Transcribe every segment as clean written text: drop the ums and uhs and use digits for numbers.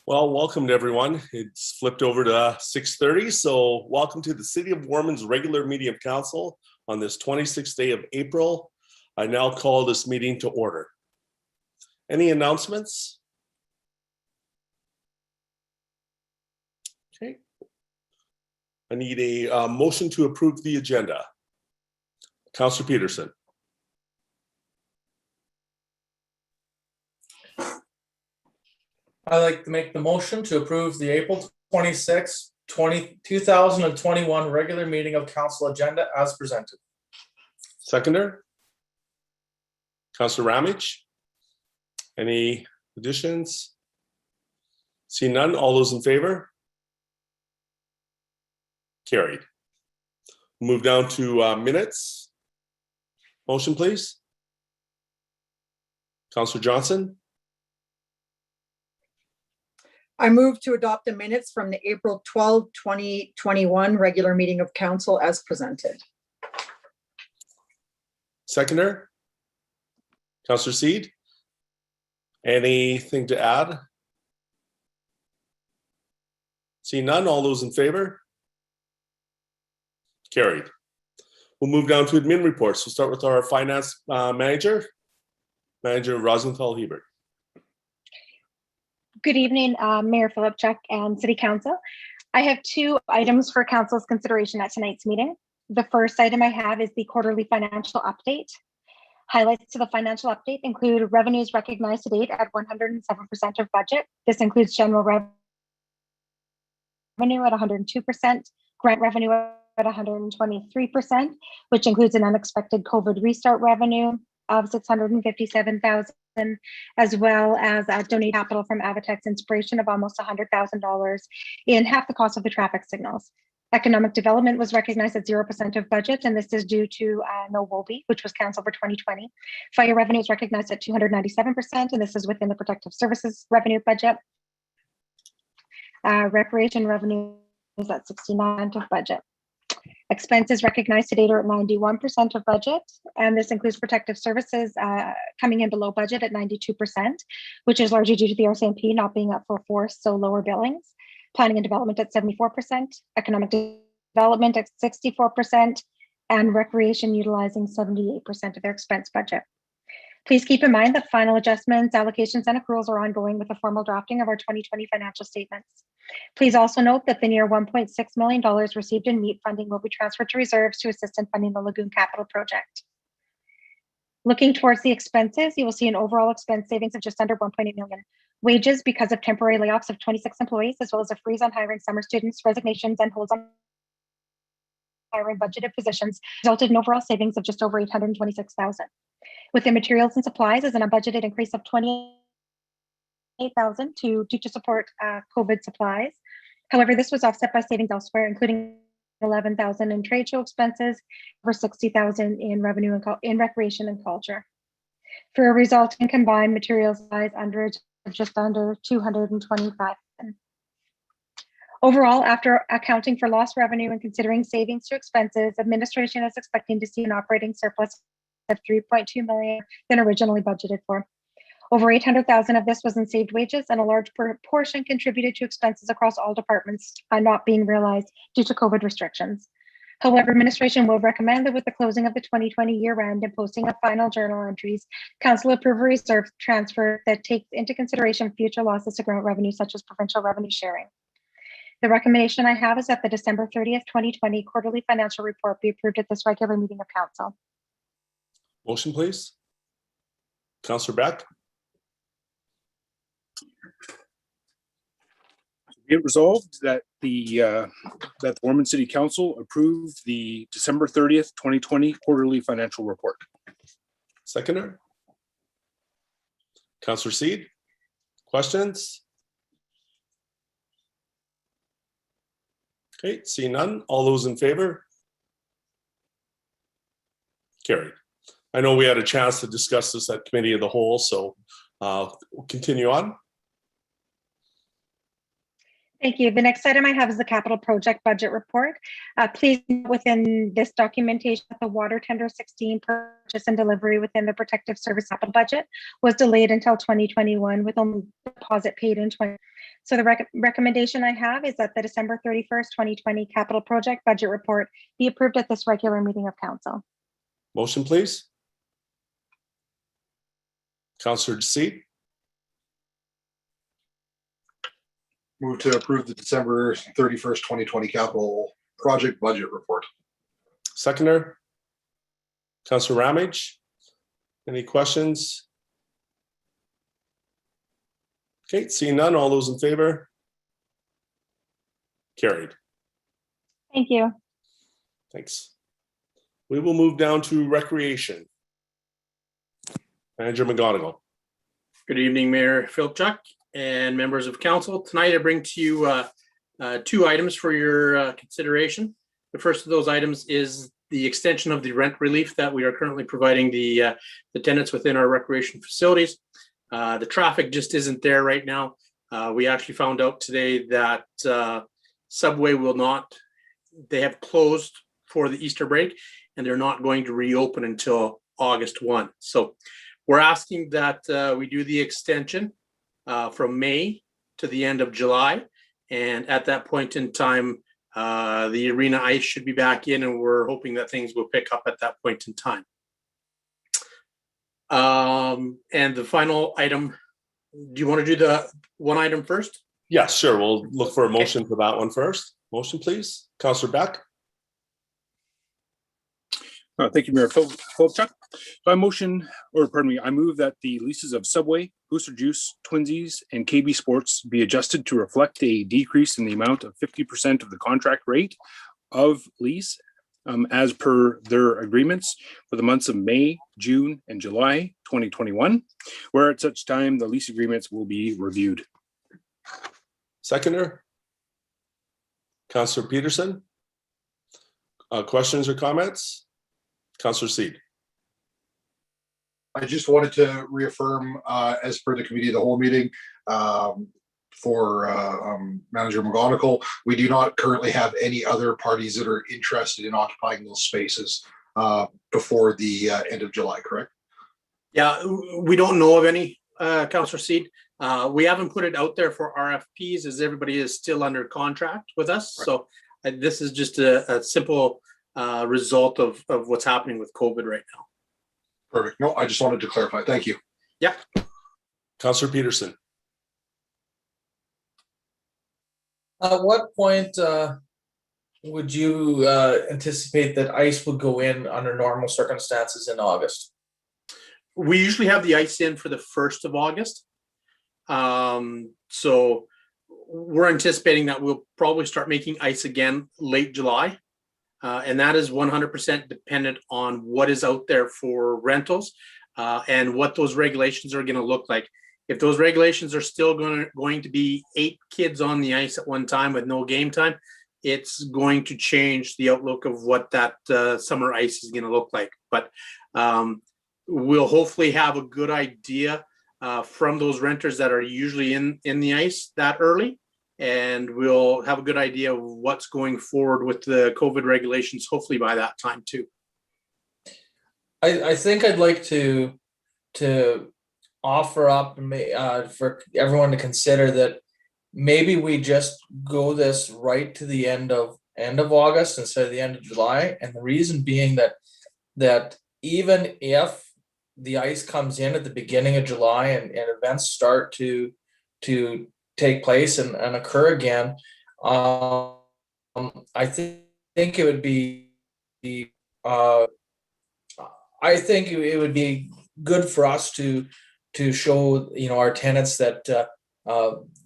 Well, welcome to everyone. It's flipped over to 6:30, so welcome to the City of Warman's regular meeting of council on this 26th day of April. I now call this meeting to order. Any announcements? Okay. I need a motion to approve the agenda. Councillor Peterson. I'd like to make the motion to approve the April 26, 2021 regular meeting of council agenda as presented. Seconder? Councillor Ramage? Any additions? See none, all those in favor? Carried. Move down to minutes. Motion, please. Councillor Johnson? I move to adopt the minutes from the April 12, 2021 regular meeting of council as presented. Seconder? Councillor Seed? Anything to add? See none, all those in favor? Carried. We'll move down to admin reports. We'll start with our finance manager Rosenthal Hebert. Good evening, Mayor Philipchuk and City Council. I have two items for Council's consideration at tonight's meeting. The first item I have is the quarterly financial update. Highlights to the financial update include revenues recognized to date at 107% of budget. This includes general revenue at 102%, grant revenue at 123%, which includes an unexpected COVID restart revenue of $657,000, as well as donate capital from Avitex Inspiration of almost $100,000 in half the cost of the traffic signals. Economic development was recognized at 0% of budget, and this is due to no WOBE, which was canceled for 2020. Fire revenue is recognized at 297%, and this is within the protective services revenue budget. Recreation revenue is at 69% of budget. Expenses recognized to date are at 91% of budget, and this includes protective services coming in below budget at 92%, which is largely due to the RCMP not being at full force, so lower billings. Planning and development at 74%, economic development at 64%, and recreation utilizing 78% of their expense budget. Please keep in mind that final adjustments, allocations, and accruals are ongoing with the formal drafting of our 2020 financial statements. Please also note that the near $1.6 million received in MEAT funding will be transferred to reserves to assist in funding the Lagoon Capital Project. Looking towards the expenses, you will see an overall expense savings of just under $1.8 million. Wages because of temporary layoffs of 26 employees, as well as a freeze on hiring summer students, resignations, and holds on hiring budgeted positions, resulted in overall savings of just over $826,000. Within materials and supplies is an unbudgeted increase of $28,000 due to support COVID supplies. However, this was offset by savings elsewhere, including $11,000 in trade show expenses, over $60,000 in revenue in recreation and culture. For a resulting combined materials size underage of just under $225,000. Overall, after accounting for lost revenue and considering savings to expenses, administration is expecting to see an operating surplus of $3.2 million than originally budgeted for. Over $800,000 of this was in saved wages, and a large portion contributed to expenses across all departments not being realized due to COVID restrictions. However, administration will recommend that with the closing of the 2020 year end and posting of final journal entries, council approve a reserve transfer that takes into consideration future losses to grant revenue, such as provincial revenue sharing. The recommendation I have is that the December 30th, 2020 quarterly financial report be approved at this regular meeting of council. Motion, please. Councillor Beck. Be it resolved that the Warman City Council approve the December 30th, 2020 quarterly financial report. Seconder. Councillor Seed. Questions? Okay, see none. All those in favor? Carried. I know we had a chance to discuss this at committee of the whole, so we'll continue on. Thank you. The next item I have is the capital project budget report. Please note within this documentation, the water tender 16 purchase and delivery within the protective service capital budget was delayed until 2021 with only deposit paid in 20. So the recommendation I have is that the December 31st, 2020 capital project budget report be approved at this regular meeting of council. Motion, please. Councillor Seat, Move to approve the December 31st, 2020 capital project budget report. seconder. Councillor Ramage, any questions? Okay, seeing none, all those in favor? Carried. Thank you. Thanks. We will move down to recreation. Manager McGonigal. Good evening, Mayor Philchuk and members of council. Tonight I bring to you two items for your consideration. The first of those items is the extension of the rent relief that we are currently providing the tenants within our recreation facilities. The traffic just isn't there right now. We actually found out today that Subway will not, they have closed for the Easter break and they're not going to reopen until August 1. So we're asking that we do the extension from May to the end of July. And at that point in time, the arena ice should be back in, and we're hoping that things will pick up at that point in time. And the final item, do you want to do the one item first? Yeah, sure. We'll look for a motion for that one first. Motion, please. Councillor Beck. Thank you, Mayor Philchuk. So I move that the leases of Subway, Booster Juice, Twinsies, and KB Sports be adjusted to reflect a decrease in the amount of 50% of the contract rate of lease as per their agreements for the months of May, June, and July 2021, where at such time the lease agreements will be reviewed. Seconder. Councillor Peterson. Questions or comments? Councillor Seed. I just wanted to reaffirm, as per the committee of the whole meeting, for Manager McGonigal, we do not currently have any other parties that are interested in occupying those spaces before the end of July, correct? Yeah, we don't know of any, Councillor Seed. We haven't put it out there for RFPs as everybody is still under contract with us. Right. So this is just a simple result of what's happening with COVID right now. Perfect. No, I just wanted to clarify. Thank you. Yeah. Councillor Peterson. At what point would you anticipate that ice would go in under normal circumstances in August? We usually have the ice in for the 1st of August. So we're anticipating that we'll probably start making ice again late July. And that is 100% dependent on what is out there for rentals and what those regulations are going to look like. If those regulations are still going to be 8 kids on the ice at one time with no game time, it's going to change the outlook of what that summer ice is going to look like. But we'll hopefully have a good idea from those renters that are usually in the ice that early. And we'll have a good idea of what's going forward with the COVID regulations, hopefully by that time too. I think I'd like to offer up for everyone to consider that maybe we just go this right to the end of August instead of the end of July. And the reason being that even if the ice comes in at the beginning of July and events start to take place and occur again, I think it would be good for us to show our tenants that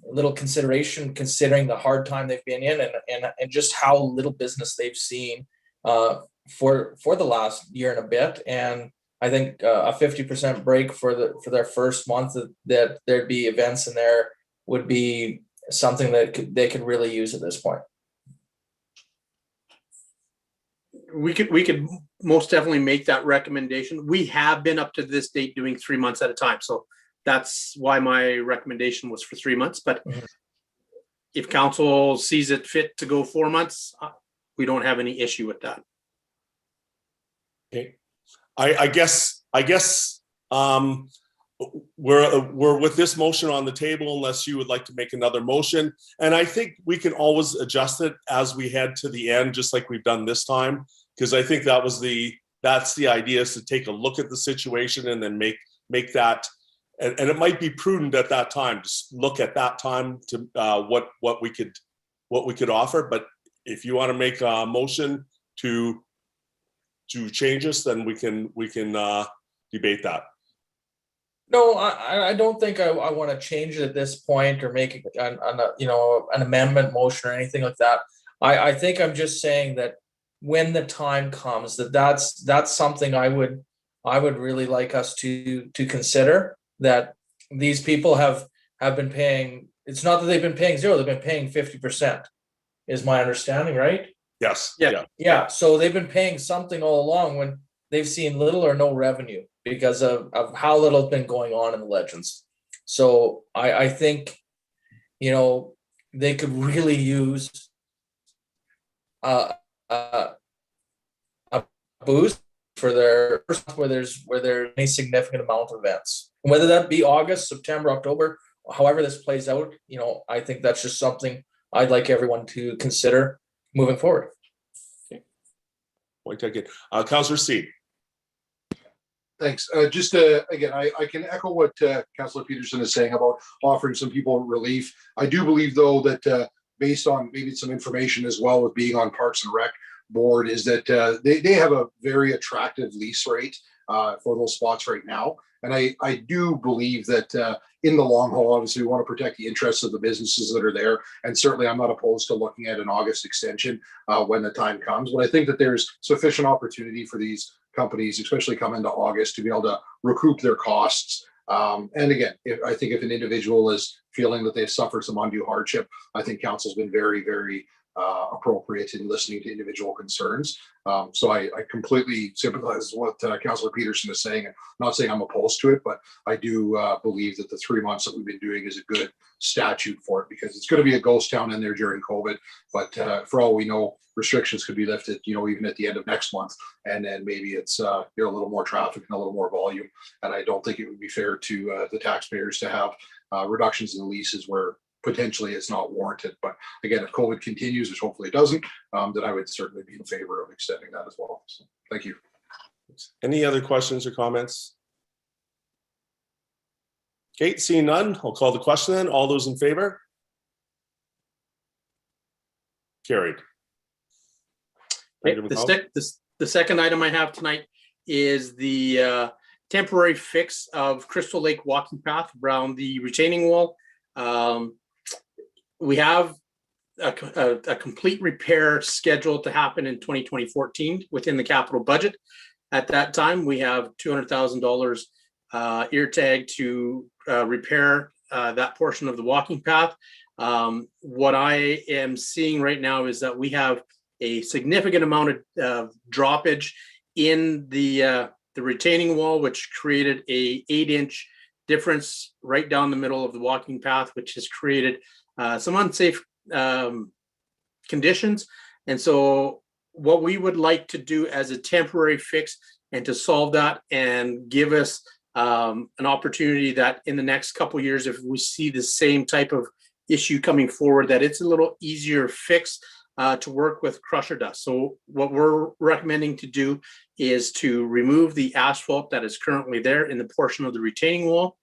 little consideration, considering the hard time they've been in and just how little business they've seen for the last year and a bit. And I think a 50% break for their first month that there'd be events in there would be something that they could really use at this point. We could most definitely make that recommendation. We have been up to this date doing 3 months at a time. So that's why my recommendation was for 3 months. But if council sees it fit to go 4 months, we don't have any issue with that. Okay. I guess we're with this motion on the table unless you would like to make another motion. And I think we can always adjust it as we head to the end, just like we've done this time. Because I think that's the idea, is to take a look at the situation and then make that, and it might be prudent at that time, just look at that time to what we could offer. But if you want to make a motion to change us, then we can debate that. No, I don't think I want to change it at this point or make an amendment motion or anything like that. I think I'm just saying that when the time comes, that's something I would really like us to consider, that these people have been paying. It's not that they've been paying zero; they've been paying 50%. Is my understanding right? Yes. Yeah. So they've been paying something all along when they've seen little or no revenue because of how little has been going on in the Legends. So I think, they could really use a boost for their where there's any significant amount of events, whether that be August, September, October, however this plays out. I think that's just something I'd like everyone to consider moving forward. Point taken. Councillor C. Thanks. Just again, I can echo what Councillor Peterson is saying about offering some people relief. I do believe, though, that based on maybe some information as well with being on Parks and Rec board, is that they have a very attractive lease rate for those spots right now. And I do believe that in the long haul, obviously, we want to protect the interests of the businesses that are there. And certainly, I'm not opposed to looking at an August extension when the time comes. But I think that there's sufficient opportunity for these companies, especially come into August, to be able to recoup their costs. And again, I think if an individual is feeling that they've suffered some undue hardship, I think council's been very, very appropriate in listening to individual concerns. So I completely sympathize with what Councillor Peterson is saying. I'm not saying I'm opposed to it, but I do believe that the 3 months that we've been doing is a good statute for it, because it's going to be a ghost town in there during COVID. But for all we know, restrictions could be lifted, even at the end of next month, and then maybe it's a little more traffic and a little more volume. And I don't think it would be fair to the taxpayers to have reductions in the leases where potentially it's not warranted. But again, if COVID continues, which hopefully it doesn't, then I would certainly be in favor of extending that as well. So thank you. Any other questions or comments? Okay, seeing none, I'll call the question then. All those in favor? Carried. The second item I have tonight is the temporary fix of Crystal Lake walking path around the retaining wall. We have a complete repair scheduled to happen in 2014 within the capital budget. At that time, we have $200,000 ear tag to repair that portion of the walking path. What I am seeing right now is that we have a significant amount of droppage in the retaining wall, which created a 8-inch difference right down the middle of the walking path, which has created some unsafe conditions. And so what we would like to do as a temporary fix and to solve that and give us an opportunity that in the next couple of years, if we see the same type of issue coming forward, that it's a little easier fix to work with crusher dust. So what we're recommending to do is to remove the asphalt that is currently there in the portion of the retaining wall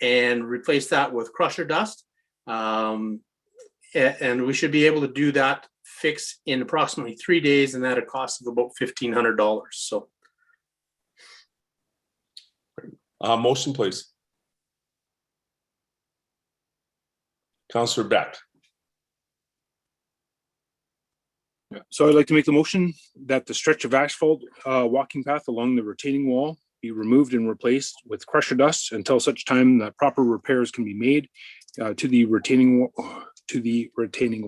and replace that with crusher dust. And we should be able to do that fix in approximately 3 days, and at a cost of about $1,500. So motion, please. Councillor Beck. So I'd like to make the motion that the stretch of asphalt walking path along the retaining wall be removed and replaced with crusher dust until such time that proper repairs can be made to the retaining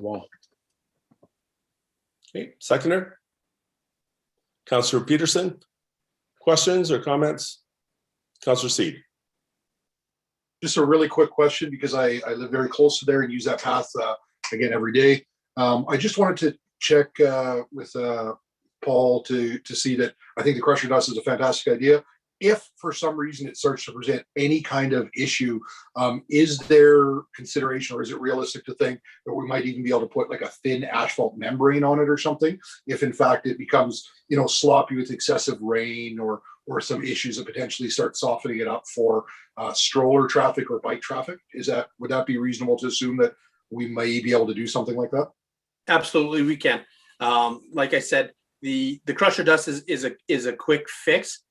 wall. Okay, seconder. Councillor Peterson. Questions or comments? Councillor Seed. Just a really quick question, because I live very close to there and use that path again every day. I just wanted to check with Paul to see that I think the crusher dust is a fantastic idea. If for some reason it starts to present any kind of issue, is there consideration or is it realistic to think that we might even be able to put like a thin asphalt membrane on it or something? If in fact it becomes, sloppy with excessive rain or some issues that potentially start softening it up for stroller traffic or bike traffic, would that be reasonable to assume that we may be able to do something like that? Absolutely, we can. Like I said, the crusher dust is a quick fix.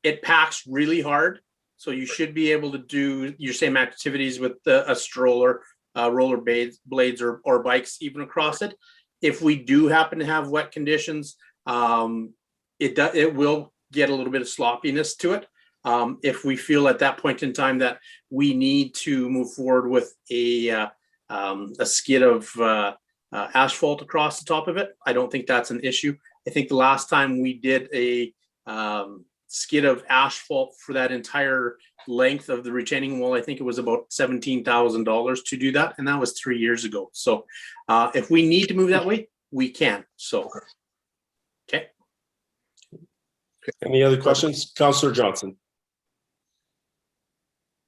It packs really hard, so you should be able to do your same activities with a stroller, roller blades, or bikes even across it. If we do happen to have wet conditions, it will get a little bit of sloppiness to it. If we feel at that point in time that we need to move forward with a skid of asphalt across the top of it, I don't think that's an issue. I think the last time we did a skid of asphalt for that entire length of the retaining wall, I think it was about $17,000 to do that, and that was 3 years ago. So if we need to move that way, we can. So, okay. Any other questions? Councillor Johnson.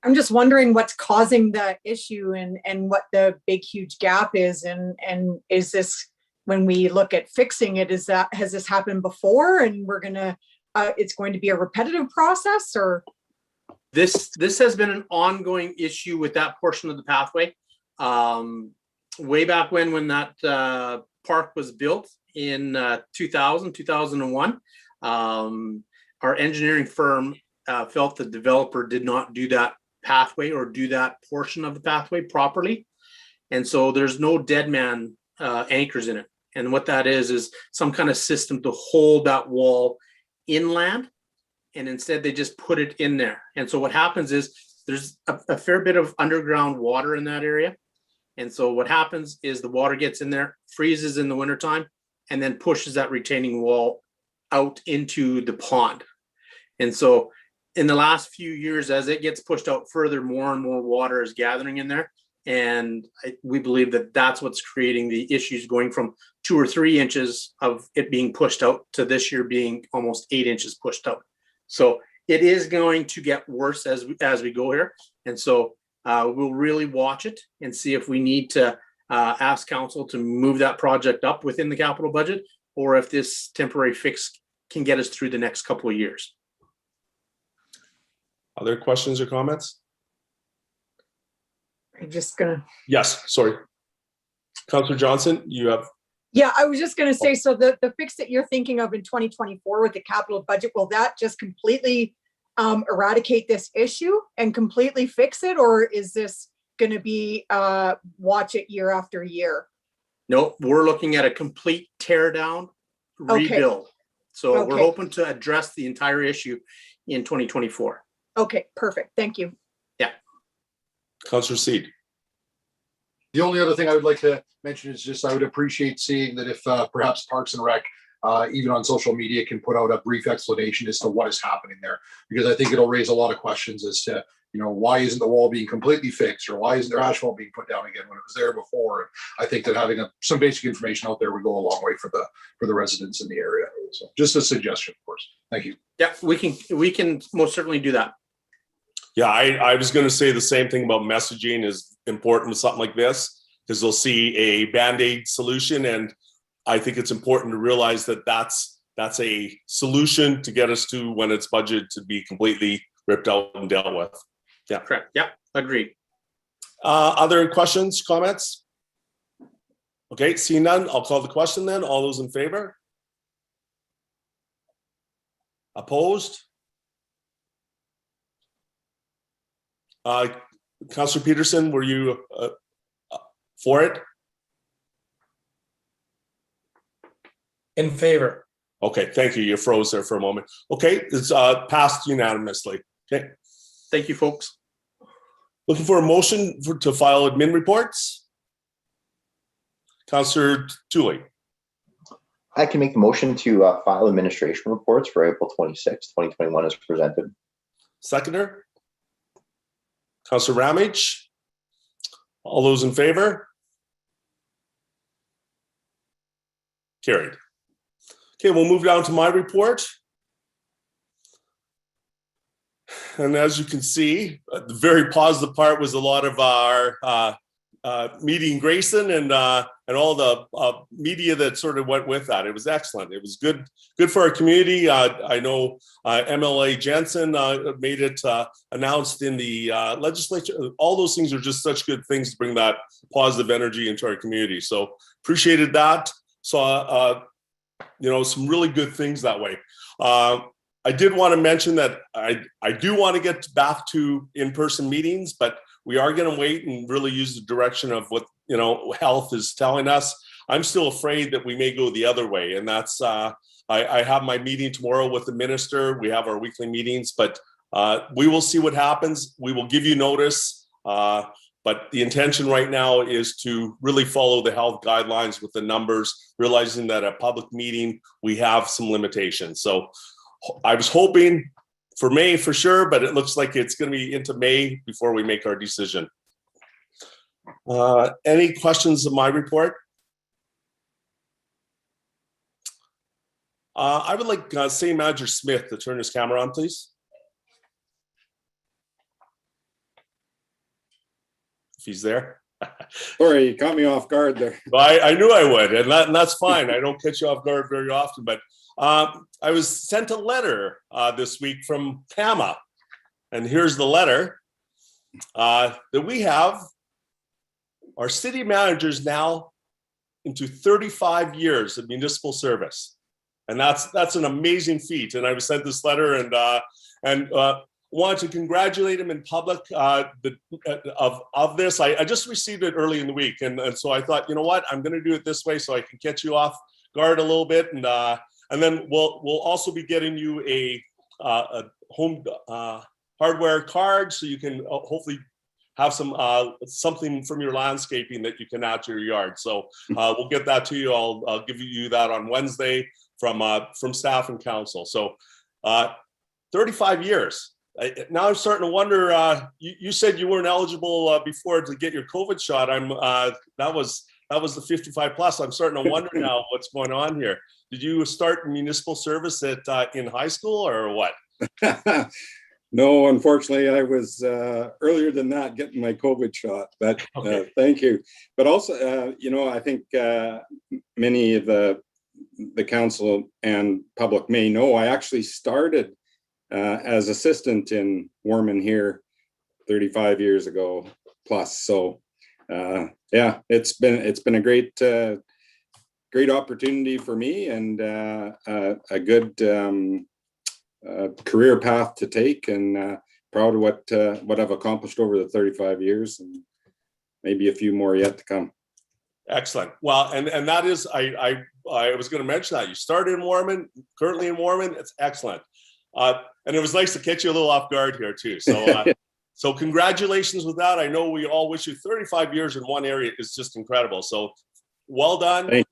I'm just wondering what's causing the issue and what the big, huge gap is. And is this, when we look at fixing it, has this happened before and it's going to be a repetitive process, or? This has been an ongoing issue with that portion of the pathway. Way back when that park was built in 2001, our engineering firm felt the developer did not do that pathway or do that portion of the pathway properly. And so there's no dead man anchors in it. And what that is some kind of system to hold that wall inland, and instead they just put it in there. And so what happens is there's a fair bit of underground water in that area. And so what happens is the water gets in there, freezes in the wintertime, and then pushes that retaining wall out into the pond. And so in the last few years, as it gets pushed out further, more and more water is gathering in there. And we believe that that's what's creating the issues, going from 2 or 3 inches of it being pushed out to this year being almost 8 inches pushed out. So it is going to get worse as we go here. And so we'll really watch it and see if we need to ask council to move that project up within the capital budget, or if this temporary fix can get us through the next couple of years. Other questions or comments? I'm just gonna. Yes, sorry. Councillor Johnson, you have. Yeah, I was just gonna say, so the fix that you're thinking of in 2024 with the capital budget, will that just completely eradicate this issue and completely fix it? Or is this gonna be watch it year after year? No, we're looking at a complete tear down, rebuild. So we're hoping to address the entire issue in 2024. Okay, perfect. Thank you. Yeah. Councillor Seed. The only other thing I would like to mention is just I would appreciate seeing that if perhaps Parks and Rec, even on social media, can put out a brief explanation as to what is happening there, because I think it'll raise a lot of questions as to, why isn't the wall being completely fixed, or why isn't there asphalt being put down again when it was there before? And I think that having some basic information out there would go a long way for the residents in the area. So just a suggestion, of course. Thank you. Yeah, we can most certainly do that. Yeah, I was going to say the same thing about messaging is important with something like this, because they'll see a Band-Aid solution. And I think it's important to realize that that's a solution to get us to when it's budgeted to be completely ripped out and dealt with. Yeah. Correct. Yeah, agreed. Other questions, comments? Okay, seeing none, I'll call the question then. All those in favor? Opposed? Councillor Peterson, were you for it? In favor. Okay, thank you. You froze there for a moment. Okay, it's passed unanimously. Okay. Thank you, folks. Looking for a motion to file admin reports. Councillor Tooley. I can make the motion to file administration reports for April 26, 2021 as presented. Seconder. Councillor Ramage. All those in favor? Carried. Okay, we'll move down to my report. And as you can see, the very positive part was a lot of our meeting Grayson and all the media that sort of went with that. It was excellent. It was good for our community. I know MLA Jensen made it announced in the legislature. All those things are just such good things to bring that positive energy into our community. So appreciated that. Saw some really good things that way. I did want to mention that I do want to get back to in-person meetings, but we are going to wait and really use the direction of what health is telling us. I'm still afraid that we may go the other way, and that's I have my meeting tomorrow with the minister. We have our weekly meetings, but we will see what happens. We will give you notice, but the intention right now is to really follow the health guidelines with the numbers, realizing that at public meeting we have some limitations. So I was hoping for May for sure, but it looks like it's going to be into May before we make our decision. Any questions of my report? I would like City Manager Smith to turn his camera on, please. If he's there. Sorry, you caught me off guard there. Well, I knew I would, and that's fine. I don't catch you off guard very often, but I was sent a letter this week from PAMA, and here's the letter that we have our city managers now into 35 years of municipal service, and that's an amazing feat. And I was sent this letter and wanted to congratulate him in public of this. I just received it early in the week, and so I thought, you know what, I'm going to do it this way so I can catch you off guard a little bit, and then we'll also be getting you a home hardware card so you can hopefully have some something from your landscaping that you can add to your yard. So we'll get that to you. I'll give you that on Wednesday from staff and council. So 35 years. Now I'm starting to wonder. You said you weren't eligible before to get your COVID shot. That was the 55 plus. I'm starting to wonder now what's going on here. Did you start municipal service in high school or what? No, unfortunately, I was earlier than that getting my COVID shot. But Okay. thank you. But also, I think many of the council and public may know I actually started as assistant in Warman here 35 years ago plus. So yeah, it's been a great opportunity for me and a good career path to take, and proud of what I've accomplished over the 35 years, and maybe a few more yet to come. Excellent. Well, and that is, I was going to mention that you started in Warman, currently in Warman. It's excellent. And it was nice to catch you a little off guard here too. So, so congratulations with that. I know we all wish you 35 years in one area is just incredible. So well done.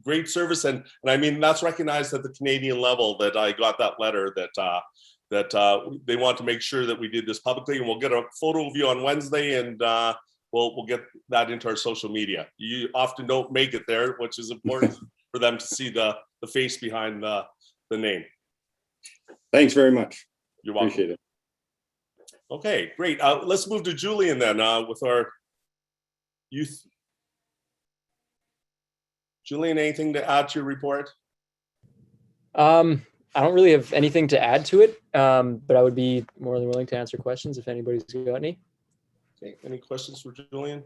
Great service. And I mean, that's recognized at the Canadian level that I got that letter that they want to make sure that we did this publicly, and we'll get a photo of you on Wednesday, and we'll get that into our social media. You often don't make it there, which is important for them to see the face behind the name. Thanks very much. You're welcome. Appreciate it. Okay, great. Let's move to Julian then with our youth. Julian, anything to add to your report? I don't really have anything to add to it, but I would be more than willing to answer questions if anybody's got any. Okay, any questions for Julian?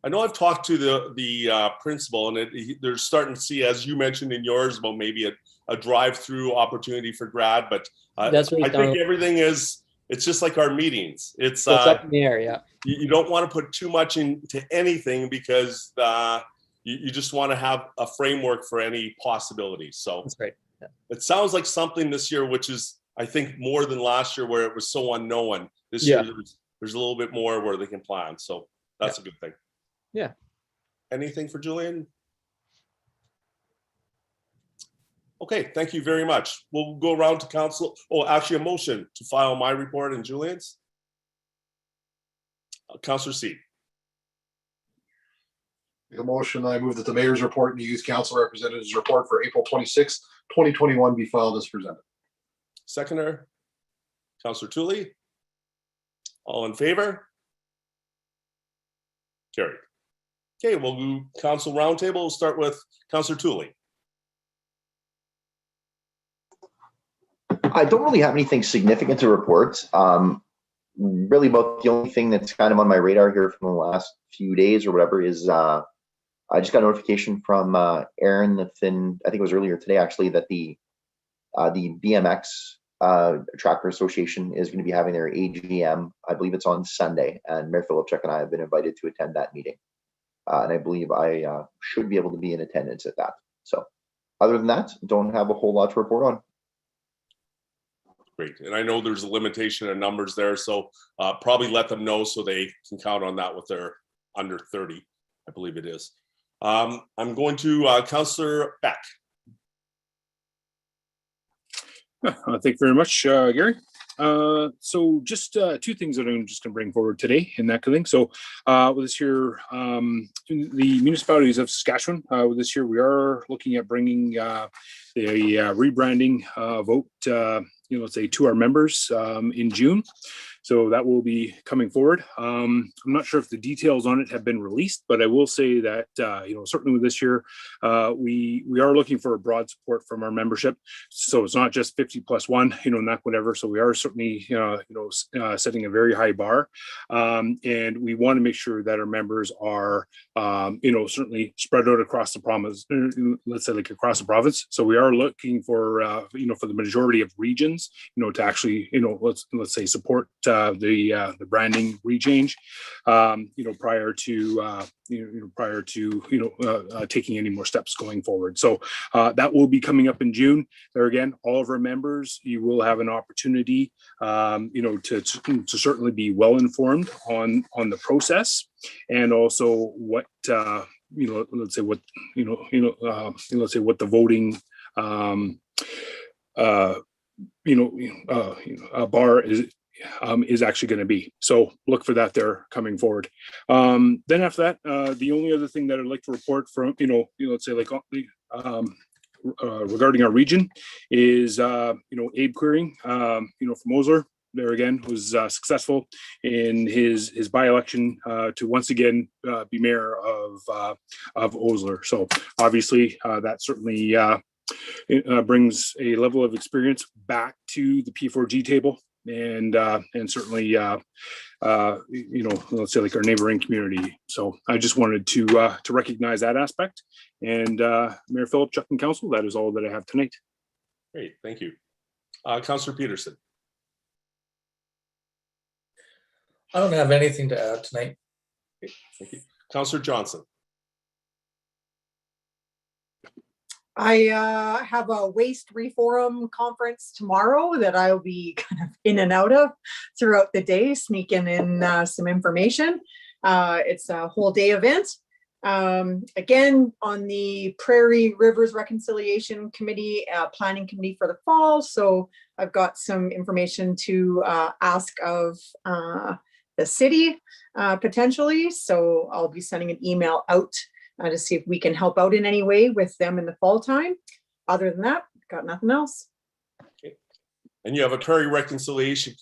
I know I've talked to the principal, and they're starting to see, as you mentioned in yours, about maybe a drive-through opportunity for grad, but That's what I think everything is, it's just like our meetings. It's up in the air, yeah. You don't want to put too much into anything because you just want to have a framework for any possibility. So that's right. Yeah. It sounds like something this year, which is, I think, more than last year where it was so unknown. This year, there's a little bit more where they can plan. So that's a good thing. Yeah. Anything for Julian? Okay, thank you very much. We'll go around to council. Oh, actually a motion to file my report and Julian's. Councillor C. Make a motion, I move that the mayor's report and the youth council representatives report for April 26th, 2021 be filed as presented. Seconder, Councillor Tully. All in favor? Carried. Okay, we'll do council roundtable. We'll start with Councillor Tully. I don't really have anything significant to report. Really about the only thing that's kind of on my radar here from the last few days or whatever is I just got notification from Aaron, I think it was earlier today actually, that the BMX Tracker Association is going to be having their AGM. I believe it's on Sunday, and Mayor Philipchuk and I have been invited to attend that meeting. And I believe I should be able to be in attendance at that. So other than that, don't have a whole lot to report on. Great. And I know there's a limitation of numbers there, so probably let them know so they can count on that with their under 30, I believe it is. I'm going to Councillor Beck. Thank you very much, Gary. So just two things that I'm just going to bring forward today in that kind of thing. So with this year, the municipalities of Saskatchewan, with this year, we are looking at bringing the rebranding vote, let's say to our members in June. So that will be coming forward. I'm not sure if the details on it have been released, but I will say that, certainly with this year, we are looking for a broad support from our membership. So it's not just 50+1, not whatever. So we are certainly, setting a very high bar. And we want to make sure that our members are, certainly spread out across the province, let's say like across the province. So we are looking for, for the majority of regions, to actually, let's say support the branding rechange, prior to taking any more steps going forward. So that will be coming up in June. There again, all of our members, you will have an opportunity, to certainly be well informed on the process, and also what let's say what the voting bar is actually going to be. So look for that there coming forward. Then after that, the only other thing that I'd like to report from, let's say like regarding our region is, Abe Queering, from Osler. There again was successful in his by-election to once again be mayor of Osler. So obviously that certainly brings a level of experience back to the P4G table, and certainly let's say like our neighboring community. So I just wanted to recognize that aspect. And Mayor Philipchuk and Council, that is all that I have tonight. Great, thank you. Councillor Peterson. I don't have anything to add tonight. Okay, thank you. Councillor Johnson. I have a waste reforum conference tomorrow that I'll be kind of in and out of throughout the day, sneaking in some information. It's a whole day event. Again, on the Prairie Rivers Reconciliation Committee, Planning Committee for the fall. So I've got some information to ask of the city potentially. So I'll be sending an email out to see if we can help out in any way with them in the fall time. Other than that, got nothing else. Okay. And you have a Prairie Reconciliation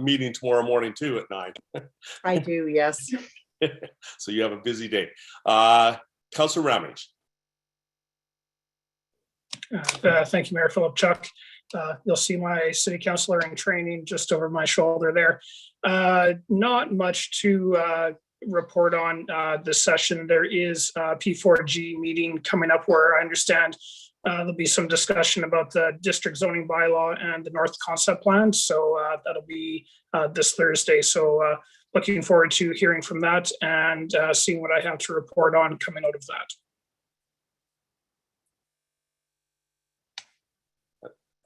meeting tomorrow morning too at 9. I do, yes. So you have a busy day. Councillor Ramage. Thank you, Mayor Philipchuk. You'll see my city councilor in training just over my shoulder there. Not much to report on this session. There is a P4G meeting coming up where I understand there'll be some discussion about the district zoning bylaw and the North Concept Plan. So that'll be this Thursday. So looking forward to hearing from that and seeing what I have to report on coming out of that.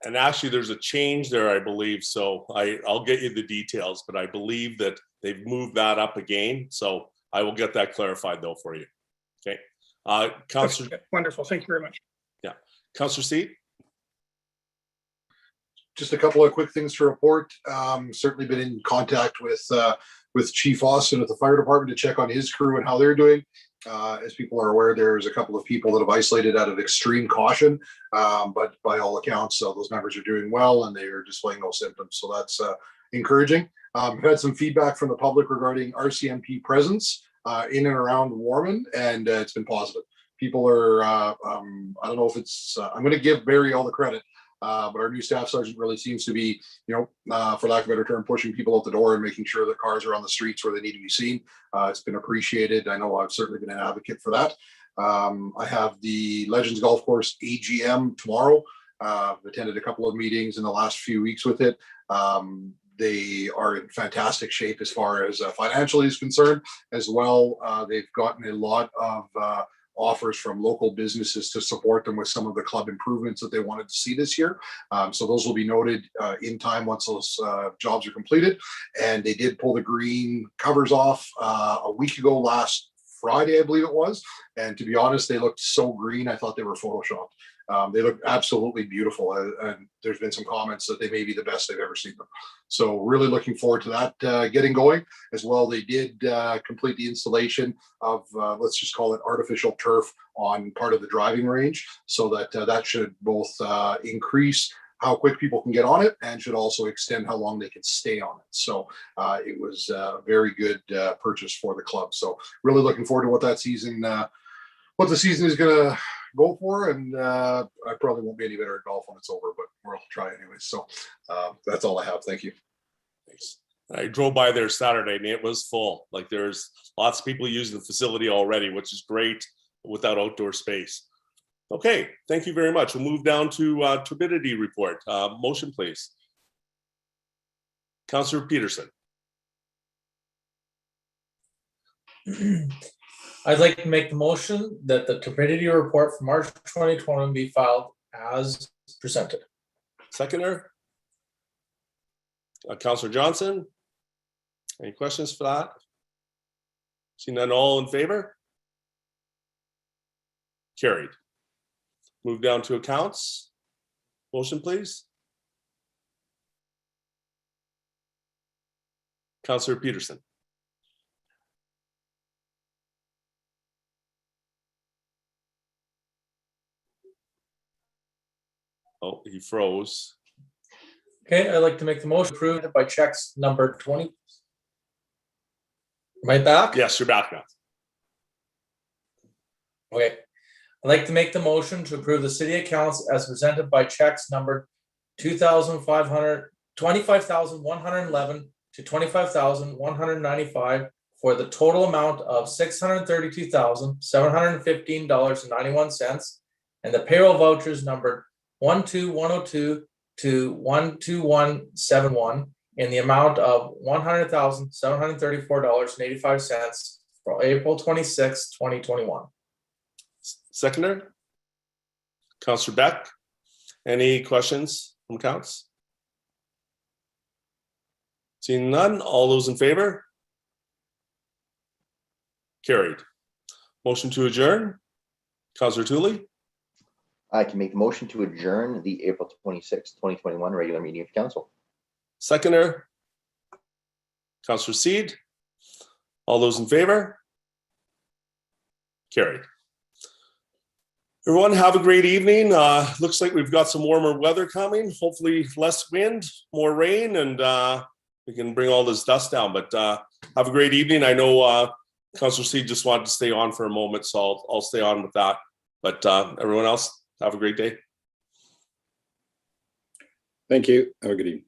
And actually, there's a change there, I believe. So I'll get you the details, but I believe that they've moved that up again. So I will get that clarified though for you. Okay. Councillor. Okay, wonderful. Thank you very much. Yeah. Councillor Seat. Just a couple of quick things to report. Certainly been in contact with with Chief Austin at the fire department to check on his crew and how they're doing. As people are aware, there's a couple of people that have isolated out of extreme caution, but by all accounts, those members are doing well and they are displaying no symptoms. So that's encouraging. We've had some feedback from the public regarding RCMP presence in and around Warman, and it's been positive. People are, I don't know if it's, I'm going to give Barry all the credit, but our new staff sergeant really seems to be, for lack of a better term, pushing people out the door and making sure that cars are on the streets where they need to be seen. It's been appreciated. I know I've certainly been an advocate for that. I have the Legends Golf Course AGM tomorrow. I've attended a couple of meetings in the last few weeks with it. They are in fantastic shape as far as financially is concerned as well. They've gotten a lot of offers from local businesses to support them with some of the club improvements that they wanted to see this year. So those will be noted in time once those jobs are completed. And they did pull the green covers off a week ago last Friday, I believe it was. And to be honest, they looked so green, I thought they were Photoshopped. They look absolutely beautiful, and there's been some comments that they may be the best they've ever seen them. So really looking forward to that getting going as well. They did complete the installation of, let's just call it artificial turf on part of the driving range, so that that should both increase how quick people can get on it and should also extend how long they can stay on it. So it was a very good purchase for the club. So really looking forward to what that season, what the season is going to go for, and I probably won't be any better at golf when it's over, but we'll try anyway. So that's all I have. Thank you. Thanks. I drove by there Saturday and it was full. Like there's lots of people using the facility already, which is great without outdoor space. Okay, thank you very much. We'll move down to turbidity report. Motion, please. Councillor Peterson. I'd like to make the motion that the turbidity report for March 2020 be filed as presented. Seconder. Councillor Johnson. Any questions for that? Seeing none, all in favor? Carried. Move down to accounts. Motion, please. Councillor Peterson. Oh, he froze. Okay, I'd like to make the motion approved by checks number 20. Am I back? Yes, you're back now. Okay. I'd like to make the motion to approve the city accounts as presented by checks numbered 25,111 to 25,195 for the total amount of $632,715.91, and the payroll vouchers numbered 12102 to 12171 in the amount of $100,734.85 for April 26, 2021. Seconder. Councillor Beck. Any questions from counts? Seeing none, all those in favor? Carried. Motion to adjourn. Councillor Tooley. I can make the motion to adjourn the April 26, 2021 regular meeting of council. Seconder. Councillor Seed. All those in favor? Carried. Everyone, have a great evening. Looks like we've got some warmer weather coming. Hopefully less wind, more rain, and we can bring all this dust down. But have a great evening. I know Councillor Seed just wanted to stay on for a moment, so I'll stay on with that. But everyone else, have a great day. Thank you. Have a good evening.